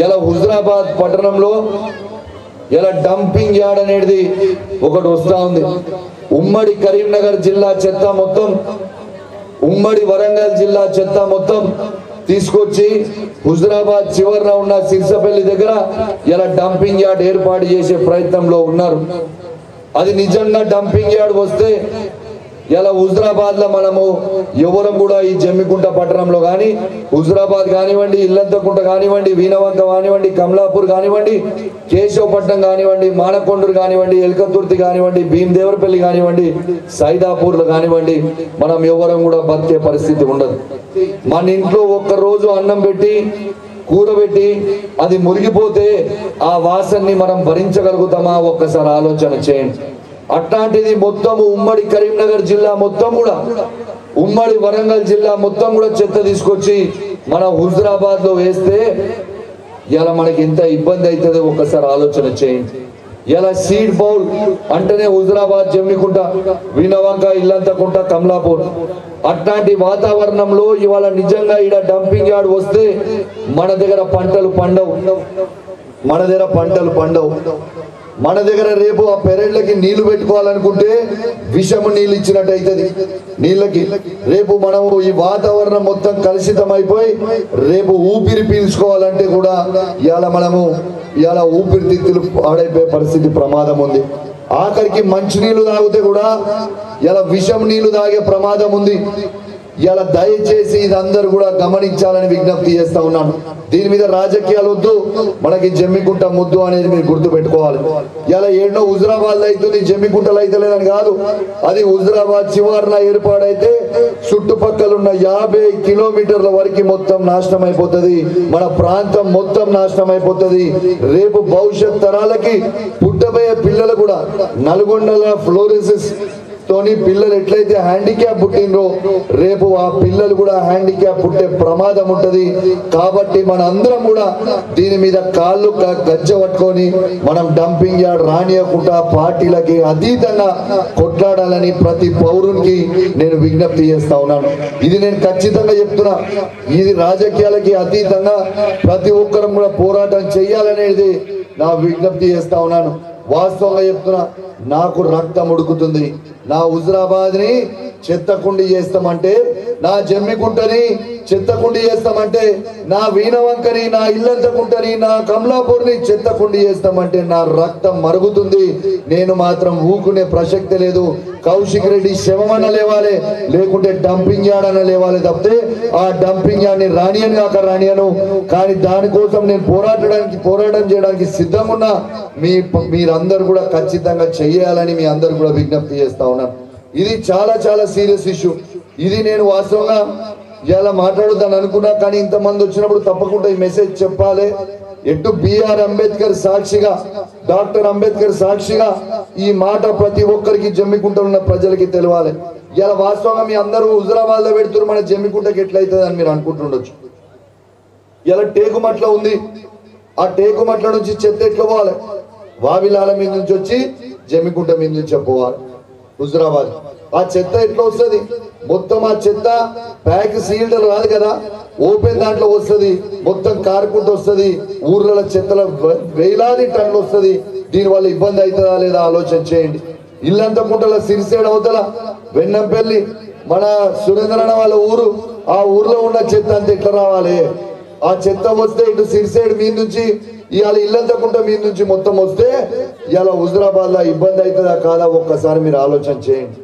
ఇలా హుజరాబాద్ పట్టణంలో ఇలా డంపింగ్ యార్డ్ అనేది ఒకటి వస్తా ఉంది. ఉమ్మడి కరీంనగర్ జిల్లా చెత్త మొత్తం, ఉమ్మడి వరంగల్ జిల్లా చెత్త మొత్తం తీసుకొచ్చి హుజరాబాద్ చివరన ఉన్న సిర్సపల్లి దగ్గర ఇలా డంపింగ్ యార్డ్ ఏర్పాటు చేసే ప్రయత్నంలో ఉన్నారు. అది నిజంగా డంపింగ్ యార్డ్ వస్తే ఇలా హుజరాబాద్ లో మనము ఎవరం కూడా ఈ జమ్మికుంట పట్టణంలో కానీ హుజరాబాద్ కానివ్వండి, ఇల్లంతకుంట కానివ్వండి, వీణవంక కానివ్వండి, కమలాపూర్ కానివ్వండి, కేశవపట్నం కానివ్వండి, మానకొండూరు కానివ్వండి, ఎల్కతుర్తి కానివ్వండి, భీమదేవరపల్లి కానివ్వండి, సైదాపూర్లు కానివ్వండి, మనం ఎవరం కూడా బతికే పరిస్థితి ఉండదు. మన ఇంట్లో ఒక్కరోజు అన్నం పెట్టి కూర పెట్టి అది మురిగిపోతే ఆ వాసనని మనం భరించగలుగుతామా? ఒక్కసారి ఆలోచన చేయండి. అట్లాంటిది మొత్తం ఉమ్మడి కరీంనగర్ జిల్లా మొత్తం కూడా, ఉమ్మడి వరంగల్ జిల్లా మొత్తం కూడా చెత్త తీసుకొచ్చి మన హుజరాబాద్ లో వేస్తే ఇలా మనకి ఎంత ఇబ్బంది అవుతుందో ఒక్కసారి ఆలోచన చేయండి. ఇలా సీడ్ బౌల్ అంటేనే హుజరాబాద్, జమ్మికుంట, వీణవంక, ఇల్లంతకుంట, కమలాపూర్ అట్లాంటి వాతావరణంలో ఇవాళ నిజంగా ఈడ డంపింగ్ యార్డ్ వస్తే మన దగ్గర పంటలు పండవు, మన దగ్గర పంటలు పండవు. మన దగ్గర రేపు ఆ పెరడ్లకి నీళ్లు పెట్టుకోవాలనుకుంటే విషము నీళ్ళు ఇచ్చినట్టు అవుతుంది నీళ్ళకి. రేపు మనము ఈ వాతావరణం మొత్తం కలుషితం అయిపోయి రేపు ఊపిరి పీల్చుకోవాలంటే కూడా ఇవాళ మనము ఇవాళ ఊపిరితిత్తులు పాడైపోయే పరిస్థితి ప్రమాదం ఉంది. ఆఖరికి మంచినీళ్ళు తాగితే కూడా ఇలా విషం నీళ్లు తాగే ప్రమాదం ఉంది. ఇలా దయచేసి ఇది అందరూ కూడా గమనించాలని విజ్ఞప్తి చేస్తా ఉన్నాను. దీని మీద రాజకీయాలు వద్దు, మనకి జమ్మికుంట ముద్దు అనేది మీరు గుర్తు పెట్టుకోవాలి. ఇలా ఏడో హుజరాబాద్ అవుతుంది, జమ్మికుంటలు అయితే లేదని కాదు. అది హుజరాబాద్ చివరన ఏర్పాడైతే చుట్టుపక్కల ఉన్న 50 కిలోమీటర్ల వరకు మొత్తం నాశనం అయిపోతుంది. మన ప్రాంతం మొత్తం నాశనం అయిపోతుంది. రేపు భవిష్యత్ తరాలకి పుట్టబోయే పిల్లలు కూడా నల్గొండల ఫ్లోరోసిస్ తోని పిల్లలు ఎట్లయితే హ్యాండిక్యాప్ పుట్టినరో రేపు ఆ పిల్లలు కూడా హ్యాండిక్యాప్ పుట్టే ప్రమాదం ఉంటది. కాబట్టి మన అందరం కూడా దీని మీద కాళ్ళు గజ్జ పట్టుకొని మనం డంపింగ్ యార్డ్ రానియకుండా పార్టీలకి అతీతంగా కొట్లాడాలని ప్రతి పౌరునికి నేను విజ్ఞప్తి చేస్తా ఉన్నాను. ఇది నేను ఖచ్చితంగా చెప్తున్నా. ఇది రాజకీయాలకి అతీతంగా ప్రతి ఒక్కరం కూడా పోరాటం చెయ్యాలనేది నా విజ్ఞప్తి చేస్తా ఉన్నాను. వాస్తవంగా చెప్తున్నా, నాకు రక్తం ఉడుకుతుంది. నా హుజరాబాద్ ని చెత్తకుండి చేస్తామంటే, నా జమ్మికుంటని చెత్తకుండి చేస్తామంటే, నా వీణవంకని, నా ఇల్లంతకుంటని, నా కమలాపూర్ని చెత్తకుండి చేస్తామంటే నా రక్తం మరుగుతుంది. నేను మాత్రం ఊకునే ప్రసక్తి లేదు. కౌశిక్ రెడ్డి శవమన్న లేవాలి, లేకుంటే డంపింగ్ యార్డ్ అన్న లేవాలి తప్పితే ఆ డంపింగ్ యార్డ్ ని రానియను కాక రానియను. కానీ దానికోసం నేను పోరాటం చేయడానికి సిద్ధంగా ఉన్నా. మీరందరూ కూడా ఖచ్చితంగా చెయ్యాలని మీ అందరు కూడా విజ్ఞప్తి చేస్తా ఉన్నాను. ఇది చాలా చాలా సీరియస్ ఇష్యూ. ఇది నేను వాస్తవంగా ఇలా మాట్లాడుతాను అనుకున్నా, కానీ ఇంతమంది వచ్చినప్పుడు తప్పకుండా ఈ మెసేజ్ చెప్పాలి. ఎటు బిఆర్ అంబేద్కర్ సాక్షిగా, డాక్టర్ అంబేద్కర్ సాక్షిగా ఈ మాట ప్రతి ఒక్కరికి జమ్మికుంట ఉన్న ప్రజలకి తెలవాలి. ఇలా వాస్తవంగా మీ అందరూ హుజరాబాద్ లో పెడుతున్నారు, మన జమ్మికుంటకి ఎట్లయితుంది అని మీరు అనుకుంటుండొచ్చు. ఇలా టేకుమట్ల ఉంది, ఆ టేకుమట్ల నుంచి చెత్త ఎట్లా పోవాలి? వావిలాల మీద నుంచి వచ్చి జమ్మికుంట మీద నుంచి పోవాలి హుజరాబాద్. ఆ చెత్త ఎట్లా వస్తుంది? మొత్తం ఆ చెత్త ప్యాక్ సీల్డ్ రాదు కదా, ఓపెన్ దాంట్లో వస్తుంది, మొత్తం కారుకుంటూ వస్తుంది. ఊర్లలో చెత్తల వేలాది టన్నులు వస్తుంది. దీనివల్ల ఇబ్బంది అవుతుందా లేదా ఆలోచన చేయండి. ఇల్లంతకుంటల సిరిసేడు అవతల వెన్నంపల్లి మన సురేంద్రన్న వాళ్ళ ఊరు, ఆ ఊర్లో ఉన్న చెత్త అంతా ఎట్లా రావాలి? ఆ చెత్త వస్తే ఇటు సిరిసేడు మీద నుంచి ఇవాళ ఇల్లంతకుంట మీద నుంచి మొత్తం వస్తే ఇవాళ హుజరాబాద్ లో ఇబ్బంది అవుతుందా కాదా ఒక్కసారి మీరు ఆలోచన చేయండి.